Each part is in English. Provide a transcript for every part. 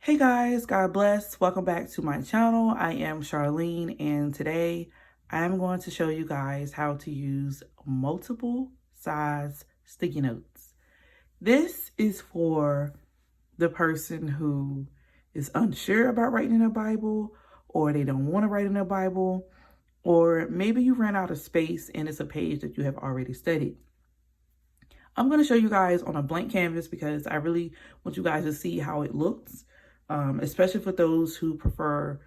Hey guys, God bless. Welcome back to my channel. I am Charlene, and today I am going to show you guys how to use multiple size sticky notes. This is for the person who is unsure about writing in a Bible, or they don't want to write in a Bible, or maybe you ran out of space and it's a page that you have already studied. I'm going to show you guys on a blank canvas because I really want you guys to see how it looks. Especially for those who prefer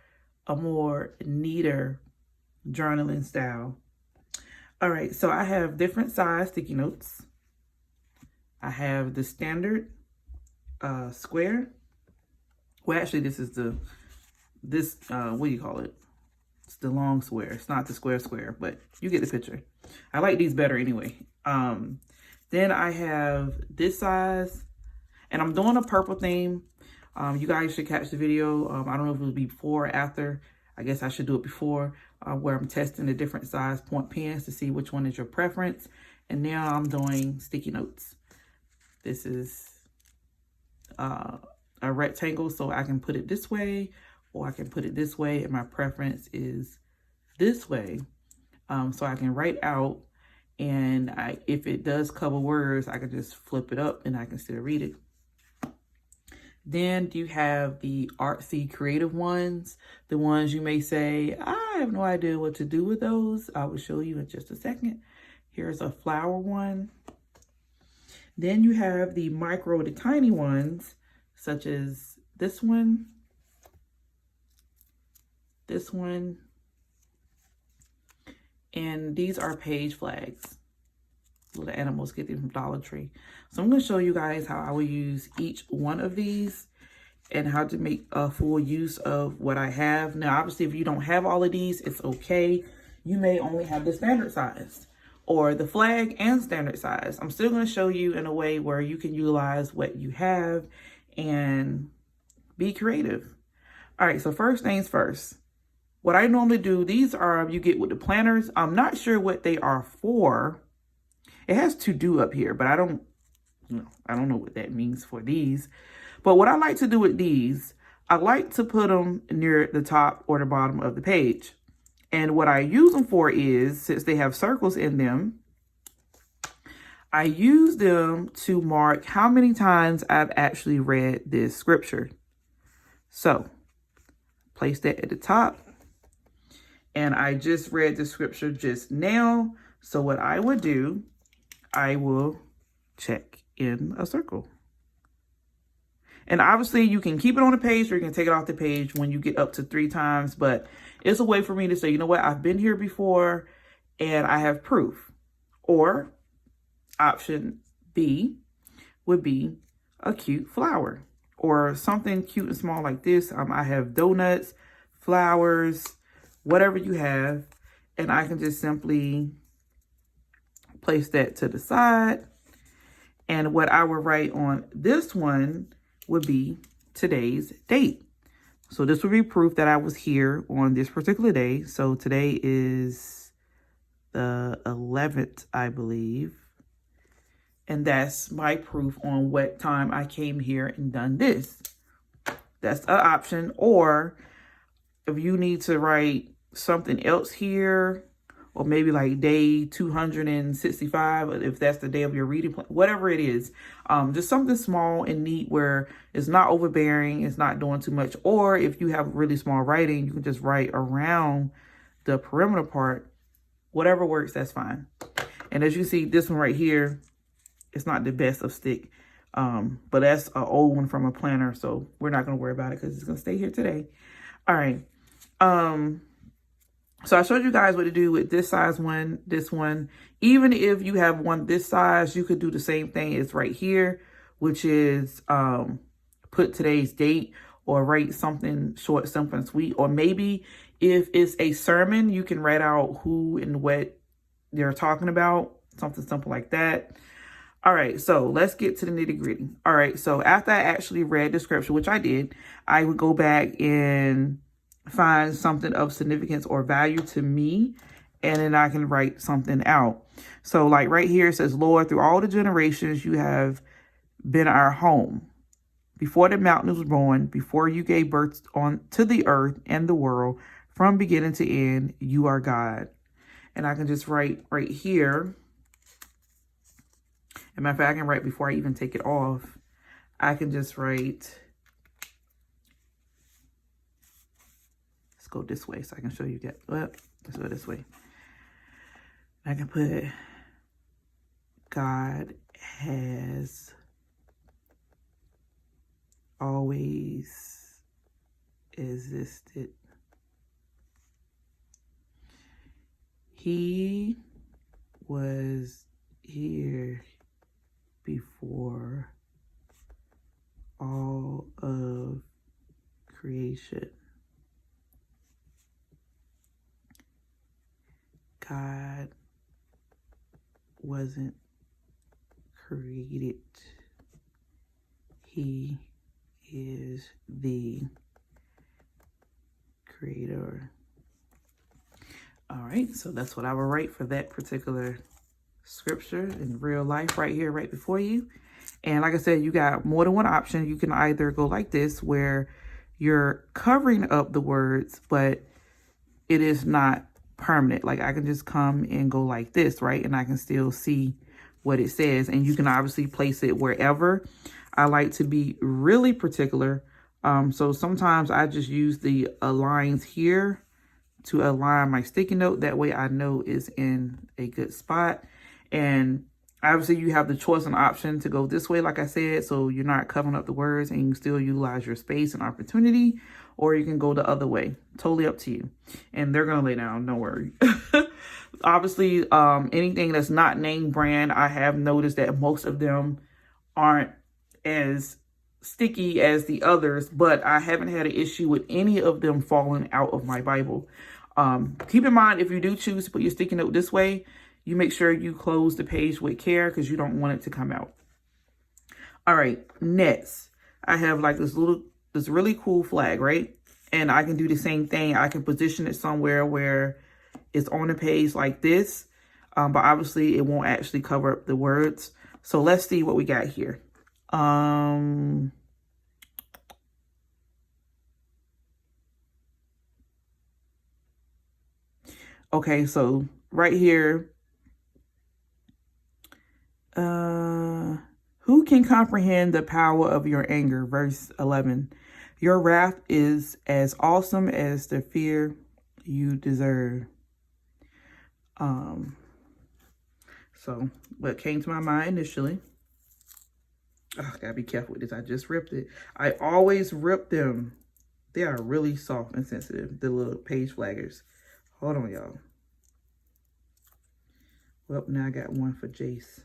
a more neater journaling style. All right, so I have different size sticky notes. I have the standard square. Well, actually, this is what do you call it? It's the long square. It's not the square, but you get the picture. I like these better anyway. Then I have this size, and I'm doing a purple theme. You guys should catch the video. I don't know if it will be before or after. I guess I should do it before, where I'm testing the different size point pens to see which one is your preference. And now I'm doing sticky notes. This is a rectangle, so I can put it this way or I can put it this way, and my preference is this way. So I can write out, and if it does cover words, I can just flip it up and I can still read it. Then you have the artsy creative ones, the ones you may say, I have no idea what to do with those. I will show you in just a second. Here's a flower one. Then you have the micro, the tiny ones, such as this one, and these are page flags. Little animals, get them from Dollar Tree. So I'm going to show you guys how I will use each one of these and how to make a full use of what I have. Now, obviously, if you don't have all of these, it's okay. You may only have the standard size or the flag and standard size. I'm still going to show you in a way where you can utilize what you have and be creative. All right, so first things first. What I normally do, these are, you get with the planners. I'm not sure what they are for. It has to do up here, but I don't know what that means for these. But what I like to do with these, I like to put them near the top or the bottom of the page. And what I use them for is, since they have circles in them, I use them to mark how many times I've actually read this scripture. So, place that at the top. And I just read the scripture just now. So what I would do, I will check in a circle. And obviously you can keep it on the page or you can take it off the page when you get up to 3 times, but it's a way for me to say, you know what, I've been here before and I have proof. Or option B would be a cute flower or something cute and small like this. I have donuts, flowers, whatever you have, and I can just simply place that to the side. And what I would write on this one would be today's date. So this would be proof that I was here on this particular day. So today is the 11th, I believe. And that's my proof on what time I came here and done this. That's an option. Or if you need to write something else here, or maybe like day 265, if that's the day of your reading plan, whatever it is, just something small and neat where it's not overbearing, it's not doing too much. Or if you have really small writing, you can just write around the perimeter part. Whatever works, that's fine. And as you see, this one right here, it's not the best of stick, but that's an old one from a planner, so we're not going to worry about it because it's going to stay here today. All right. So I showed you guys what to do with this size one, this one. Even if you have one this size, you could do the same thing as right here, which is put today's date or write something short, simple, and sweet. Or maybe if it's a sermon, you can write out who and what they're talking about, something simple like that. All right, so let's get to the nitty gritty. All right, so after I actually read the scripture, which I did, I would go back and find something of significance or value to me, and then I can write something out. So like right here, it says, Lord, through all the generations, you have been our home. before the mountain was born, before you gave birth to the earth and the world, from beginning to end, you are God. And I can just write right here. As a matter of fact, I can write before I even take it off. I can just write, let's go this way so I can show you that. Well, let's go this way. I can put, God has always existed. He was here before all of creation. God wasn't created. He is the creator. All right, so that's what I will write for that particular scripture in real life right here, right before you. And like I said, you got more than one option. You can either go like this, where you're covering up the words, but it is not permanent. Like I can just come and go like this, right? And I can still see what it says. And you can obviously place it wherever. I like to be really particular. So sometimes I just use the lines here to align my sticky note. That way I know it's in a good spot. And obviously you have the choice and option to go this way, like I said, so you're not covering up the words and you still utilize your space and opportunity, or you can go the other way. Totally up to you. And they're going to lay down, don't worry. Obviously, anything that's not name brand, I have noticed that most of them aren't as sticky as the others, but I haven't had an issue with any of them falling out of my Bible. Keep in mind, if you do choose to put your sticky note this way, you make sure you close the page with care because you don't want it to come out. All right, next, I have like this really cool flag, right? And I can do the same thing. I can position it somewhere where it's on the page like this, but obviously it won't actually cover up the words. So let's see what we got here. Okay, so right here, who can comprehend the power of your anger? Verse 11. Your wrath is as awesome as the fear you deserve. So what came to my mind initially, oh, gotta be careful with this. I just ripped it. I always rip them. They are really soft and sensitive, the little page flaggers. Hold on, y'all. Well, now I got one for Jace.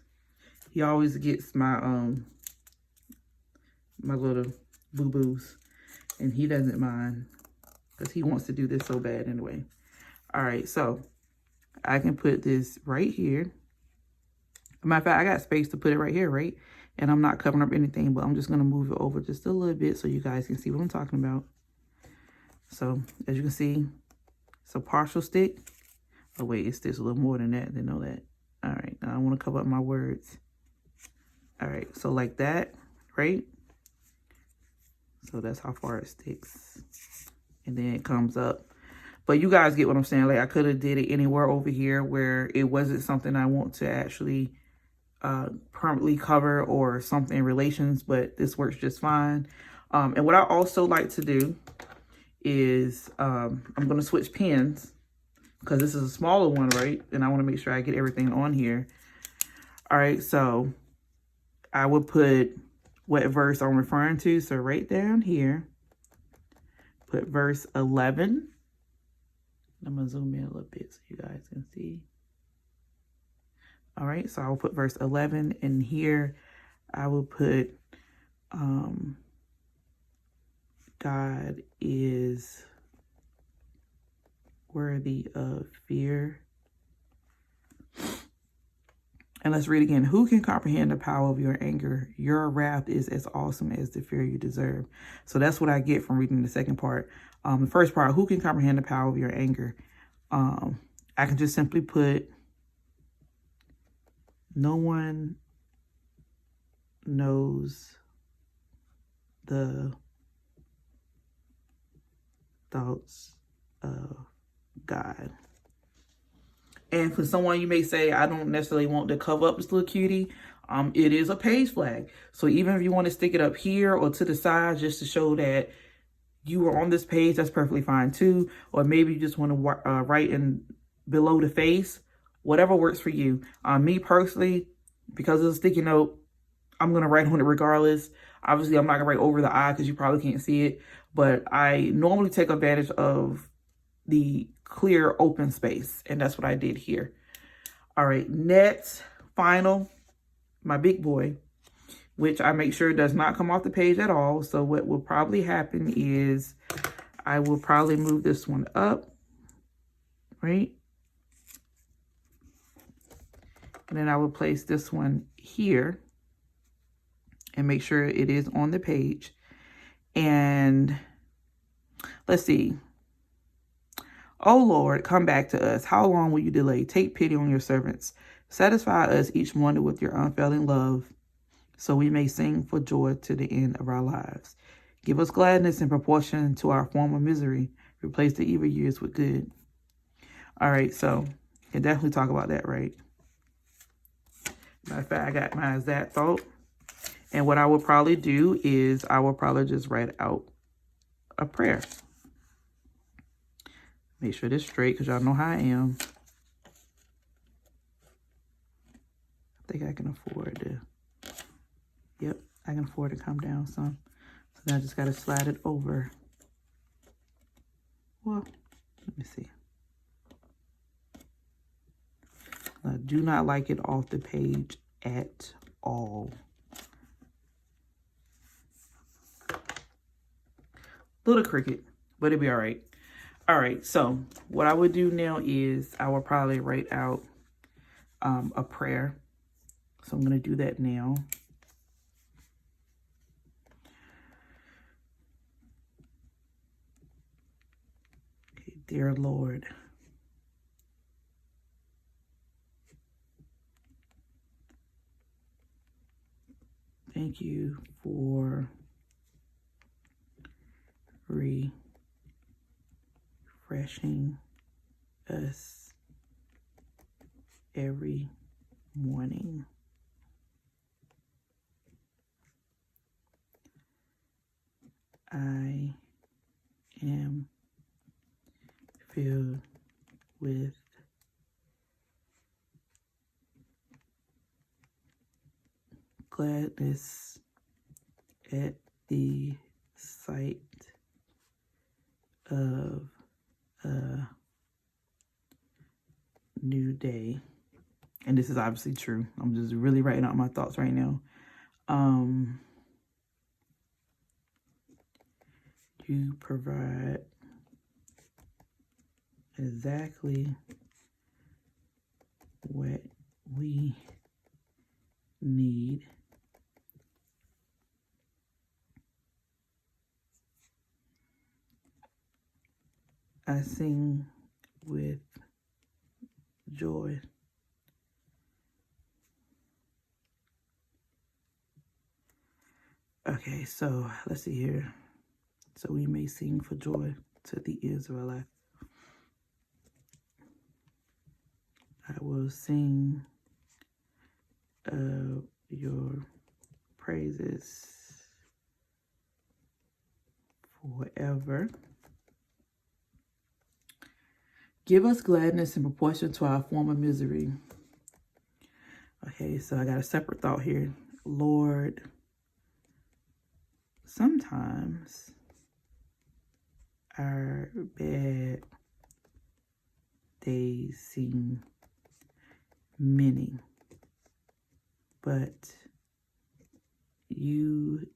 He always gets my my little boo-boos, and he doesn't mind because he wants to do this so bad anyway. All right, so I can put this right here. Matter of fact, I got space to put it right here, right? And I'm not covering up anything, but I'm just gonna move it over just a little bit so you guys can see what I'm talking about. So as you can see, it's a partial stick. Oh wait, it's just a little more than that. They know that. All right, now I want to cover up my words. All right, so like that, right? So that's how far it sticks. And then it comes up. But you guys get what I'm saying. Like I could have did it anywhere over here where it wasn't something I want to actually permanently cover or something in relations, but this works just fine. And what I also like to do is I'm going to switch pens because this is a smaller one, right? And I want to make sure I get everything on here. All right, so I would put what verse I'm referring to. So right down here, put verse 11. I'm going to zoom in a little bit so you guys can see. All right, so I will put verse 11. And here I will put God is worthy of fear. And let's read again. Who can comprehend the power of your anger? Your wrath is as awesome as the fear you deserve. So that's what I get from reading the second part. The first part, who can comprehend the power of your anger? I can just simply put, no one knows the thoughts of God. And for someone, you may say, I don't necessarily want to cover up this little cutie. It is a page flag. So even if you want to stick it up here or to the side just to show that you were on this page, that's perfectly fine too. Or maybe you just want to write in below the face, whatever works for you. Me personally, because it's a sticky note, I'm going to write on it regardless. Obviously, I'm not going to write over the eye because you probably can't see it. But I normally take advantage of the clear open space. And that's what I did here. All right, next, final, my big boy, which I make sure does not come off the page at all. So what will probably happen is I will probably move this one up, right? And then I will place this one here and make sure it is on the page. And let's see. O Lord, come back to us. How long will you delay? Take pity on your servants. Satisfy us each morning with your unfailing love, so we may sing for joy to the end of our lives. Give us gladness in proportion to our former misery. Replace the evil years with good. All right, so you can definitely talk about that, right? Matter of fact, I got my exact thought. And what I will probably do is I will probably just write out a prayer. Make sure this straight because y'all know how I am. I think I can afford to. Yep, I can afford to come down some. So then I just got to slide it over. Well, let me see. I do not like it off the page at all. Little cricket, but it'll be all right. All right, so what I would do now is I will probably write out a prayer. So I'm going to do that now. Okay, dear Lord, thank you for refreshing us every morning. I am filled with gladness at the sight of a new day. And this is obviously true. I'm just really writing out my thoughts right now. You provide exactly what we need. I sing with joy. Okay, so let's see here. So we may sing for joy to the Israelite. I will sing your praises forever. Give us gladness in proportion to our former misery. Okay, so I got a separate thought here. Lord, sometimes our bad days seem many, but you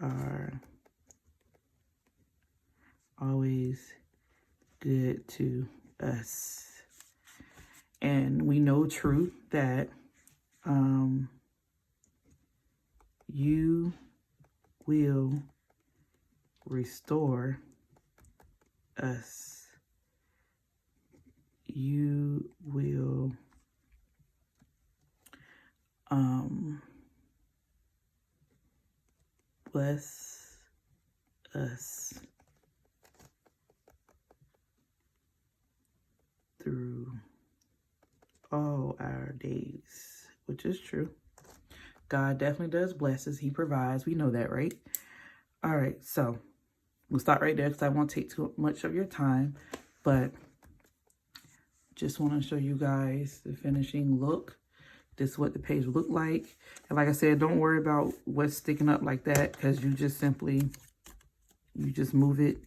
are always good to us. And we know true that you will restore us. You will bless us through all our days, which is true. God definitely does bless us. He provides. We know that, right? All right, so we'll start right there because I won't take too much of your time, but just want to show you guys the finishing look. This is what the page looked like. And like I said, don't worry about what's sticking up like that, because you just move it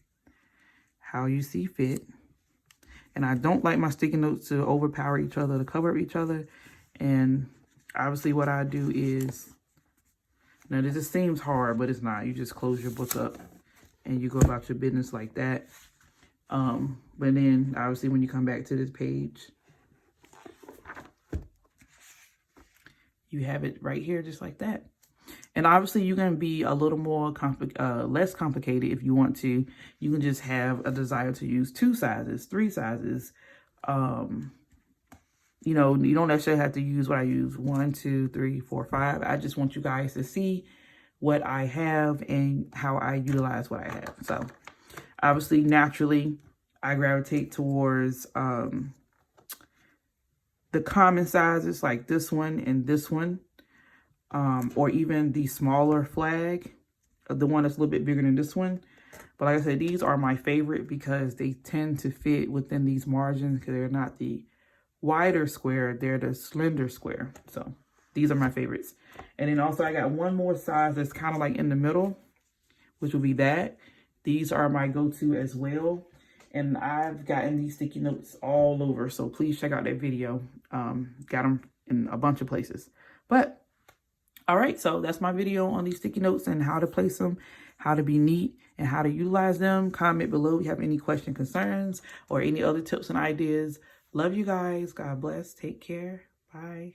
how you see fit. And I don't like my sticky notes to overpower each other, to cover each other. And obviously what I do is, now this just seems hard, but it's not. You just close your book up and you go about your business like that. But then obviously when you come back to this page, you have it right here just like that. And obviously you're going to be a little more less complicated if you want to. You can just have a desire to use 2 sizes, 3 sizes. You know, you don't necessarily have to use what I use, 1, 2, 3, 4, 5. I just want you guys to see what I have and how I utilize what I have. So obviously, naturally, I gravitate towards the common sizes like this one and this one. Or even the smaller flag, the one that's a little bit bigger than this one. But like I said, these are my favorite because they tend to fit within these margins, because they're not the wider square, they're the slender square. So these are my favorites. And then also I got one more size that's kind of like in the middle, which will be that. These are my go-to as well. And I've gotten these sticky notes all over, so please check out that video. Got them in a bunch of places. But all right, so that's my video on these sticky notes and how to place them, how to be neat, and how to utilize them. Comment below if you have any questions, concerns, or any other tips and ideas. Love you guys. God bless. Take care. Bye.